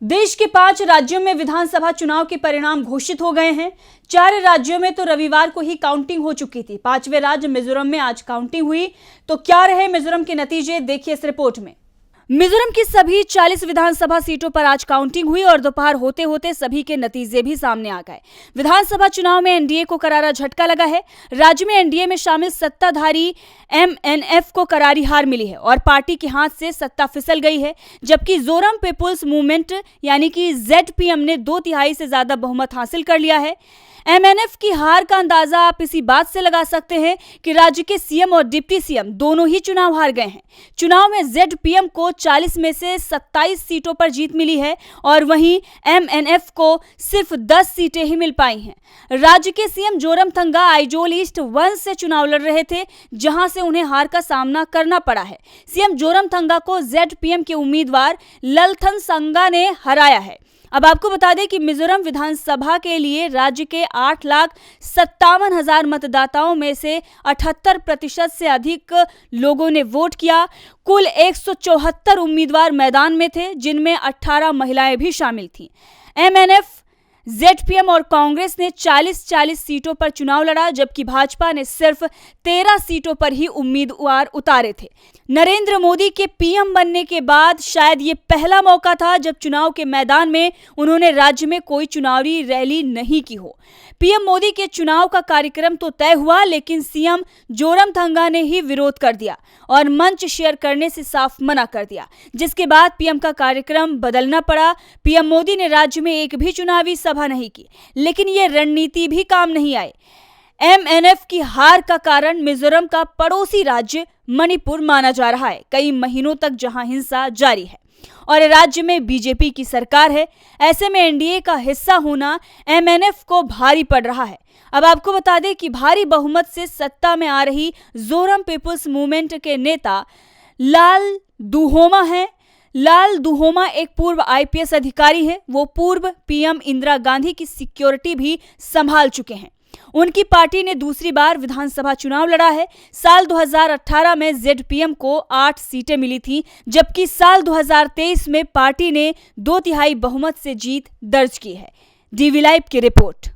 देश के 5 राज्यों में विधानसभा चुनाव के परिणाम घोषित हो गए हैं। 4 राज्यों में तो रविवार को ही काउंटिंग हो चुकी थी। 5वें राज्य मिजोरम में आज काउंटिंग हुई। तो क्या रहे मिजोरम के नतीजे, देखिए इस रिपोर्ट में। मिजोरम की सभी 40 विधानसभा सीटों पर आज काउंटिंग हुई और दोपहर होते होते सभी के नतीजे भी सामने आ गए। विधानसभा चुनाव में एनडीए को करारा झटका लगा है। राज्य में एनडीए में शामिल सत्ताधारी एमएनएफ को करारी हार मिली है और पार्टी के हाथ से सत्ता फिसल गई है, जबकि जोरम पीपुल्स मूवमेंट यानी कि जेडपीएम ने 2/3 से ज्यादा बहुमत हासिल कर लिया है। एमएनएफ की हार का अंदाजा आप इसी बात से लगा सकते हैं कि राज्य के सीएम और डिप्टी सीएम दोनों ही चुनाव हार गए हैं। चुनाव में जेडपीएम को 40 में से 27 सीटों पर जीत मिली है और वहीं एमएनएफ को सिर्फ 10 सीटें ही मिल पाई हैं। राज्य के सीएम जोरमथंगा आइजोल ईस्ट 1 से चुनाव लड़ रहे थे, जहां से उन्हें हार का सामना करना पड़ा है। सीएम जोरमथंगा को जेडपीएम के उम्मीदवार ललथनसंगा ने हराया है। अब आपको बता दें कि मिजोरम विधानसभा के लिए राज्य के 8,57,000 मतदाताओं में से 78% से अधिक लोगों ने वोट किया। कुल 174 उम्मीदवार मैदान में थे, जिनमें 18 महिलाएं भी शामिल थीं। एमएनएफ, जेडपीएम और कांग्रेस ने 40-40 सीटों पर चुनाव लड़ा, जबकि भाजपा ने सिर्फ 13 सीटों पर ही उम्मीदवार उतारे थे। नरेंद्र मोदी के पीएम बनने के बाद शायद ये पहला मौका था जब चुनाव के मैदान में उन्होंने राज्य में कोई चुनावी रैली नहीं की हो। पीएम मोदी के चुनाव का कार्यक्रम तो तय हुआ, लेकिन सीएम जोरमथंगा ने ही विरोध कर दिया और मंच शेयर करने से साफ मना कर दिया, जिसके बाद पीएम का कार्यक्रम बदलना पड़ा। पीएम मोदी ने राज्य में एक भी चुनावी सभा नहीं की, लेकिन ये रणनीति भी काम नहीं आई। एमएनएफ की हार का कारण मिजोरम का पड़ोसी राज्य मणिपुर माना जा रहा है। कई महीनों तक जहां हिंसा जारी है और राज्य में बीजेपी की सरकार है, ऐसे में एनडीए का हिस्सा होना एमएनएफ को भारी पड़ रहा है। अब आपको बता दें कि भारी बहुमत से सत्ता में आ रही जोरम पीपुल्स मूवमेंट के नेता लाल दुहोमा हैं। लाल दुहोमा एक पूर्व आईपीएस अधिकारी है। वो पूर्व पीएम इंदिरा गांधी की सिक्योरिटी भी संभाल चुके हैं। उनकी पार्टी ने दूसरी बार विधानसभा चुनाव लड़ा है। साल 2018 में जेडपीएम को 8 सीटें मिली थी, जबकि साल 2023 में पार्टी ने 2/3 बहुमत से जीत दर्ज की है। डीवी लाइव की रिपोर्ट।